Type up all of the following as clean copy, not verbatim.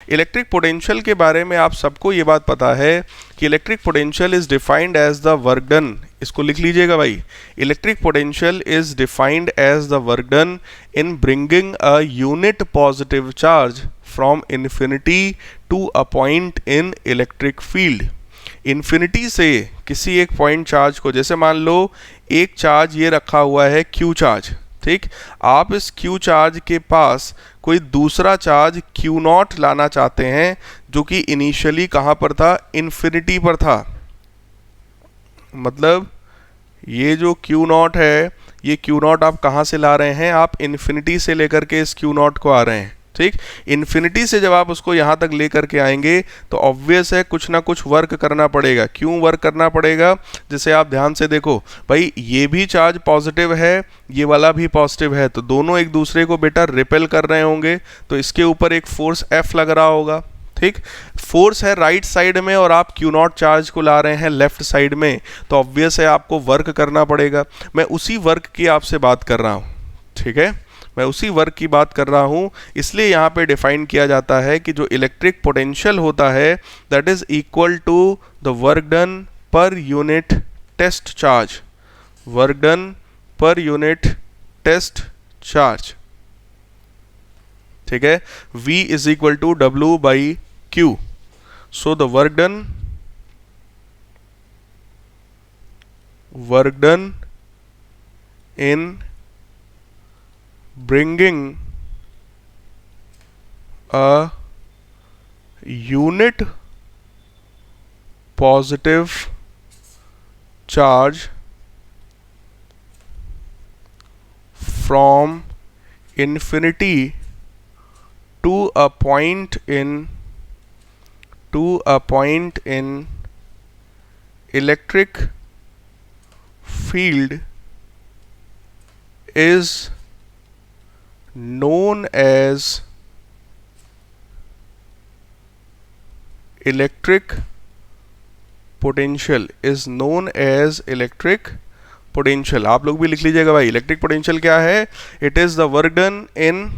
Electric potential के बारे में आप सबको ये बात पता है कि electric potential is defined as the work done, इसको लिख लीजिएगा भाई, electric potential is defined as the work done in bringing a unit positive charge from infinity to a point in electric field. Infinity से किसी एक point charge को, जैसे मान लो एक चार्ज ये रखा हुआ है क्यू चार्ज, ठीक, आप इस क्यू चार्ज के पास कोई दूसरा चार्ज क्यू नॉट लाना चाहते हैं जो कि इनिशियली कहाँ पर था, इन्फिनिटी पर था। मतलब ये जो क्यू नॉट है, ये क्यू नॉट आप कहाँ से ला रहे हैं, आप इन्फिनिटी से लेकर के इस क्यू नॉट को आ रहे हैं, ठीक। इन्फिनिटी से जब आप उसको यहाँ तक लेकर के आएंगे तो ऑब्वियस है कुछ ना कुछ वर्क करना पड़ेगा। क्यों वर्क करना पड़ेगा, जैसे आप ध्यान से देखो भाई, ये भी चार्ज पॉजिटिव है, ये वाला भी पॉजिटिव है, तो दोनों एक दूसरे को बेटा रिपेल कर रहे होंगे, तो इसके ऊपर एक फोर्स F लग रहा होगा, ठीक। फोर्स है राइट साइड में और आप क्यू नॉट चार्ज को ला रहे हैं लेफ्ट साइड में, तो ऑब्वियस है आपको वर्क करना पड़ेगा। मैं उसी वर्क की आपसे बात कर रहा हूँ, ठीक है, मैं उसी वर्क की बात कर रहा हूँ। इसलिए यहाँ पे डिफाइन किया जाता है कि जो इलेक्ट्रिक पोटेंशियल होता है that is equal to the work done per unit test charge, work done per unit test charge, ठीक है। V is equal to W by Q। So the work done in bringing a unit positive charge from infinity to a point in electric field is known as electric potential, is known as electric potential। आप लोग भी लिख लीजिएगा भाई, electric potential क्या है, it is the work done in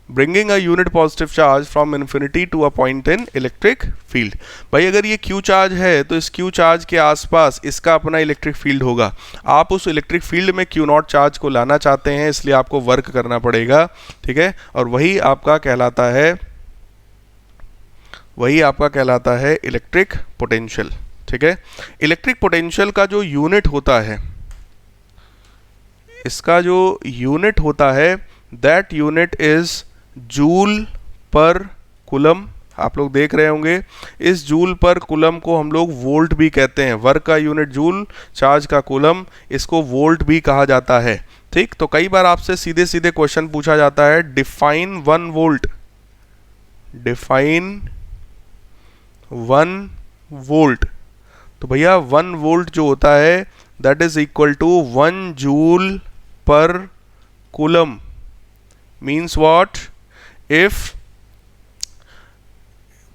bringing a unit positive charge from infinity to a point in electric field. भाई अगर ये क्यू चार्ज है तो इस क्यू चार्ज के आसपास इसका अपना इलेक्ट्रिक फील्ड होगा, आप उस इलेक्ट्रिक फील्ड में क्यू नॉट चार्ज को लाना चाहते हैं, इसलिए आपको वर्क करना पड़ेगा, ठीक है, और वही आपका कहलाता है इलेक्ट्रिक पोटेंशियल, ठीक है। इलेक्ट्रिक पोटेंशियल का जो यूनिट होता है, इसका जो यूनिट होता है that unit is joule per coulomb. आप लोग देख रहे होंगे इस जूल पर कूलम को हम लोग वोल्ट भी कहते हैं, वर्क का यूनिट जूल, चार्ज का कूलम, इसको वोल्ट भी कहा जाता है, ठीक। तो कई बार आपसे सीधे सीधे क्वेश्चन पूछा जाता है, डिफाइन 1 वोल्ट, डिफाइन 1 वोल्ट। तो भैया 1 वोल्ट जो होता है that is equal to 1 joule per coulomb. Means what, if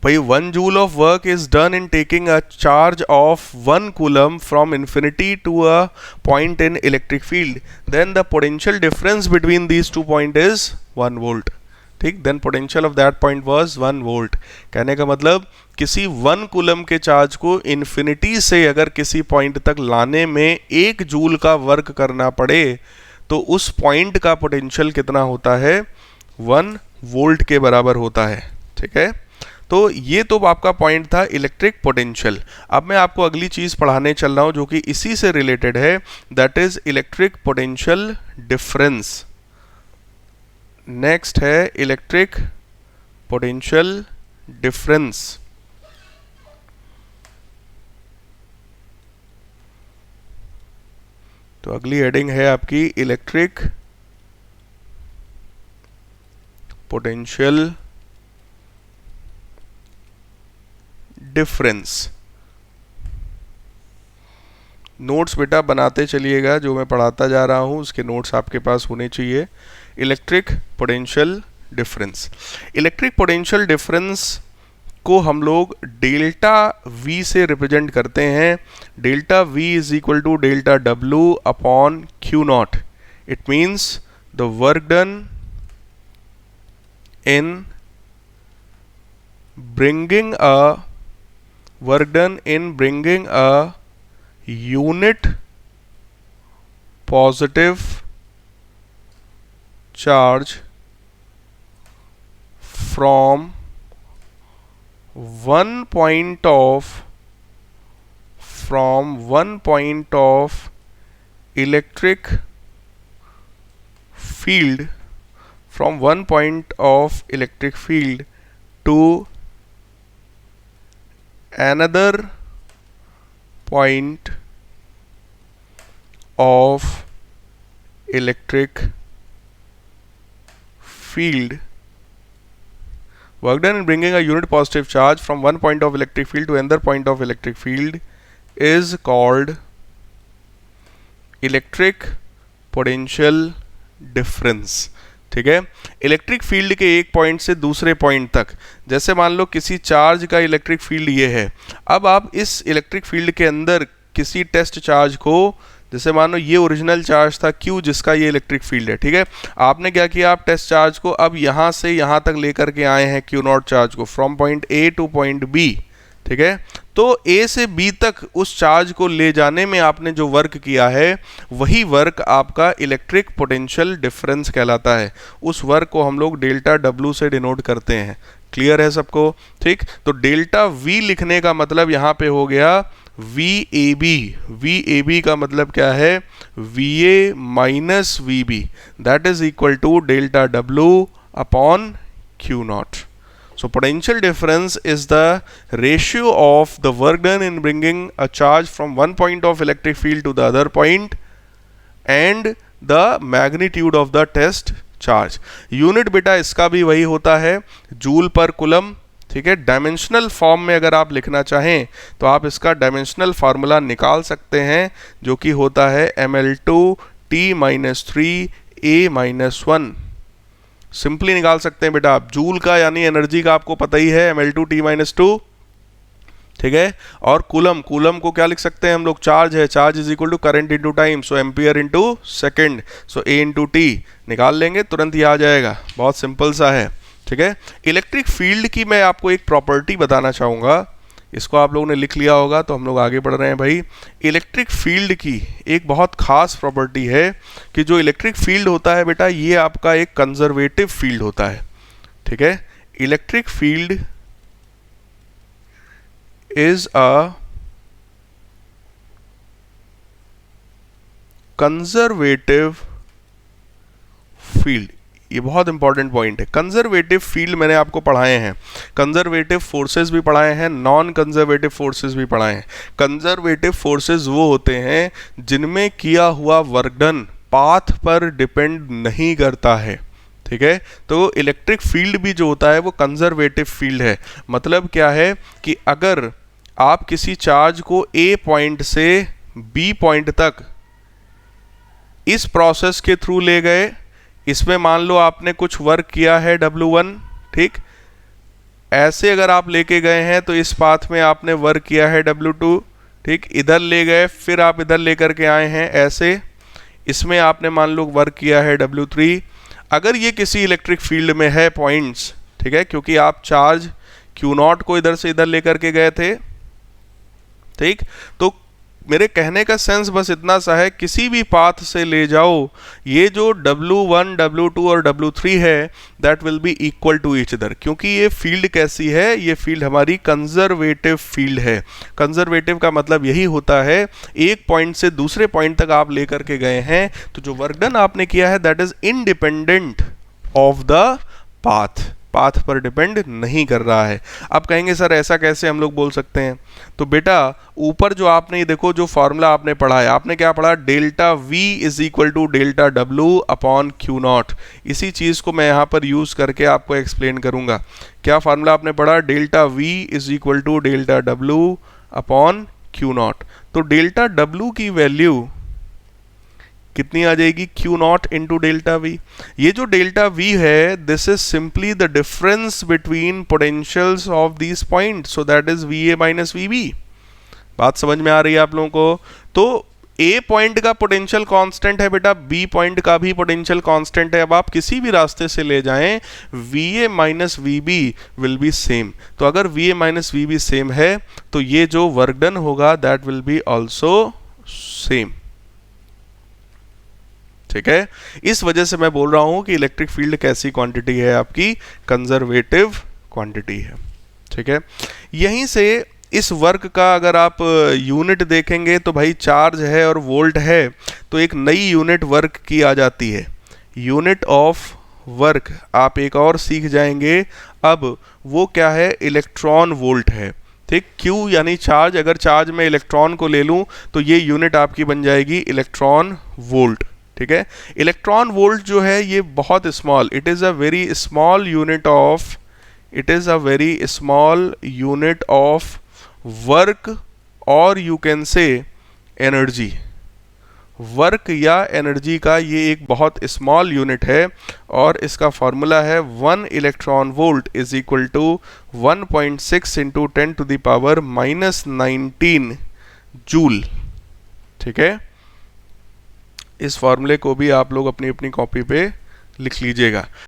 by 1 joule of work is done in taking a charge of 1 coulomb from infinity to a point in electric field, then the potential difference between these 2 points is 1 volt, ठीक। then potential of that point was 1 volt। कहने का मतलब किसी 1 coulomb के charge को infinity से अगर किसी पॉइंट तक लाने में 1 जूल का वर्क करना पड़े तो उस पॉइंट का पोटेंशियल कितना होता है, 1 वोल्ट के बराबर होता है, ठीक है। तो ये तो आपका पॉइंट था इलेक्ट्रिक पोटेंशियल। अब मैं आपको अगली चीज पढ़ाने चल रहा हूं जो कि इसी से रिलेटेड है, that is electric potential difference. Next है इलेक्ट्रिक पोटेंशियल डिफरेंस। तो अगली हेडिंग है आपकी इलेक्ट्रिक पोटेंशियल डिफरेंस। नोट्स बेटा बनाते चलिएगा, जो मैं पढ़ाता जा रहा हूं उसके नोट्स आपके पास होने चाहिए। Electric potential difference, electric potential difference को हम लोग डेल्टा V से रिप्रेजेंट करते हैं। Delta V is equal to delta W upon Q naught. It means the work done in bringing a work done in bringing a unit positive charge from one point of electric field to another point of electric field. Work done in bringing a unit positive charge from one point of electric field to another point of electric field is called electric potential difference. ठीक है, electric field के एक point से दूसरे point तक, जैसे मान लो किसी चार्ज का इलेक्ट्रिक फील्ड ये है, अब आप इस इलेक्ट्रिक फील्ड के अंदर किसी टेस्ट चार्ज को, जैसे मान लो ये ओरिजिनल चार्ज था Q जिसका ये इलेक्ट्रिक फील्ड है, ठीक है, आपने क्या किया, आप टेस्ट चार्ज को अब यहाँ से यहाँ तक लेकर के आए हैं Q0 चार्ज को from point A two point B। ठीक है, तो A से B तक उस चार्ज को ले जाने में आपने जो वर्क किया है वही वर्क आपका इलेक्ट्रिक पोटेंशियल डिफरेंस कहलाता है। उस वर्क को हम लोग डेल्टा W से डिनोट करते हैं। क्लियर है सबको? ठीक, तो डेल्टा V लिखने का मतलब यहाँ पे हो गया VAB। VAB का मतलब क्या है? VA minus VB, that is equal to delta W upon Q0। So potential difference is the ratio of the work done in bringing a charge from one point of electric field to the other point and the magnitude of the test charge। Unit बेटा इसका भी वही होता है, joule per coulomb. ठीक है, dimensional form में अगर आप लिखना चाहें तो आप इसका डायमेंशनल फार्मूला निकाल सकते हैं, जो कि होता है mL2T-3A-1। सिंपली निकाल सकते हैं बेटा आप। जूल का यानी एनर्जी का आपको पता ही है, mL2T-2। ठीक है, और कूलम को क्या लिख सकते हैं हम लोग? चार्ज है, charge is equal to current into time, so ampere into second, so A into T निकाल लेंगे, तुरंत ही आ जाएगा। बहुत सिंपल सा है। ठीक है, इलेक्ट्रिक फील्ड की मैं आपको एक प्रॉपर्टी बताना चाहूँगा, इसको आप लोगों ने लिख लिया होगा तो हम लोग आगे बढ़ रहे हैं भाई। इलेक्ट्रिक फील्ड की एक बहुत खास प्रॉपर्टी है कि जो इलेक्ट्रिक फील्ड होता है बेटा, ये आपका एक कंजर्वेटिव फील्ड होता है। ठीक है, electric field is a conservative field. ये बहुत इंपॉर्टेंट पॉइंट है। कंजर्वेटिव फील्ड मैंने आपको पढ़ाए हैं, कंजर्वेटिव फोर्सेस भी पढ़ाए हैं, नॉन कंजर्वेटिव फोर्सेस भी पढ़ाए हैं। कंजर्वेटिव फोर्सेस वो होते हैं जिनमें किया हुआ वर्क डन पाथ पर डिपेंड नहीं करता है। ठीक है, तो इलेक्ट्रिक फील्ड भी जो होता है वो कंजर्वेटिव फील्ड है। मतलब क्या है कि अगर आप किसी चार्ज को A पॉइंट से B पॉइंट तक इस प्रोसेस के थ्रू ले गए, इसमें मान लो आपने कुछ वर्क किया है W1, ठीक, ऐसे अगर आप लेके गए हैं तो इस पाथ में आपने वर्क किया है W2, ठीक, इधर ले गए, फिर आप इधर लेकर के आए हैं ऐसे, इसमें आपने मान लो वर्क किया है W3। अगर ये किसी इलेक्ट्रिक फील्ड में है पॉइंट्स, ठीक है, क्योंकि आप चार्ज Q0 को इधर से इधर लेकर के गए थे, ठीक, तो मेरे कहने का सेंस बस इतना सा है, किसी भी पाथ से ले जाओ, ये जो W1, W2 और W3 है that will be equal to each other, क्योंकि ये फील्ड कैसी है, ये फील्ड हमारी कंजर्वेटिव फील्ड है। कंजर्वेटिव का मतलब यही होता है, एक पॉइंट से दूसरे पॉइंट तक आप लेकर के गए हैं तो जो वर्क डन आपने किया है that is independent of the path, path पर डिपेंड नहीं कर रहा है। अब कहेंगे सर ऐसा कैसे हम लोग बोल सकते हैं? तो बेटा ऊपर जो आपने ये देखो, जो फॉर्मूला आपने पढ़ा है, आपने क्या पढ़ा? Delta V is equal to delta W upon Q0। इसी चीज़ को मैं यहाँ पर यूज़ करके आपको एक्सप्लेन करूँगा। क्या फार्मूला आपने पढ़ा? Delta V is equal to delta W upon Q0। तो डेल्टा W की वैल्यू कितनी आ जाएगी? Q0 into delta V। ये जो डेल्टा V है, this is simply the difference between potentials of these point, so that is VA minus VB। बात समझ में आ रही है आप लोगों को? तो ए पॉइंट का पोटेंशियल कांस्टेंट है बेटा, बी पॉइंट का भी पोटेंशियल कांस्टेंट है। अब आप किसी भी रास्ते से ले जाएं, V A minus V B will be same. तो अगर V A minus V B same है तो ये जो वर्क डन होगा that will be also same. ठीक है, इस वजह से मैं बोल रहा हूं कि इलेक्ट्रिक फील्ड कैसी क्वांटिटी है, आपकी कंजर्वेटिव क्वांटिटी है। ठीक है, यहीं से इस वर्क का अगर आप यूनिट देखेंगे तो भाई चार्ज है और वोल्ट है, तो एक नई यूनिट वर्क की आ जाती है, यूनिट ऑफ वर्क। आप एक और सीख जाएंगे अब, वो क्या है, इलेक्ट्रॉन वोल्ट है। ठीक, Q यानी चार्ज, अगर चार्ज में इलेक्ट्रॉन को ले लूं तो ये यूनिट आपकी बन जाएगी इलेक्ट्रॉन वोल्ट। ठीक है, इलेक्ट्रॉन वोल्ट जो है ये बहुत small, it is a very small unit of, it is a very small unit of work, और you can say energy. Work या एनर्जी का ये एक बहुत स्मॉल यूनिट है, और इसका फॉर्मूला है 1 electron volt is equal to 1.6 into 10 to the power -19 joule. ठीक है, इस फॉर्मूले को भी आप लोग अपनी अपनी कॉपी पे लिख लीजिएगा।